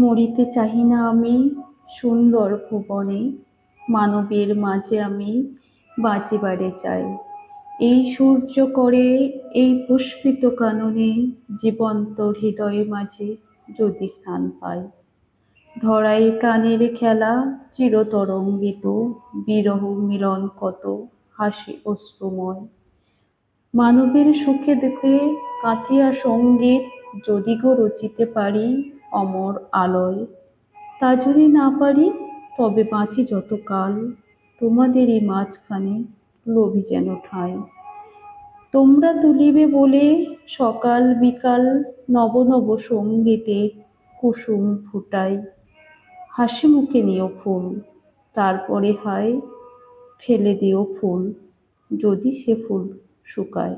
মরিতে চাহি না আমি সুন্দর ভুবনে, মানবের মাঝে আমি বাঁচিবারে চাই। এই সূর্য করে এই পুষ্পিত কাননে, জীবন্ত হৃদয়ে মাঝে যদি স্থান পাই। ধরাই প্রাণের খেলা চিরতরঙ্গিত, বিরহ মিলন কত হাসি অশ্রুময়। মানবের সুখে দুঃখে কাঁথিয়া সঙ্গীত যদি গো রচিতে পারি অমর আলোয়। তা যদি না পারি তবে বাঁচি যতকাল তোমাদেরই মাঝখানে লভি যেন ঠাঁই। তোমরা তুলিবে বলে সকাল বিকাল নব নব সঙ্গীতে কুসুম ফুটাই। হাসি মুখে নিও ফুল, তারপরে হায় ফেলে দিও ফুল যদি সে ফুল শুকায়।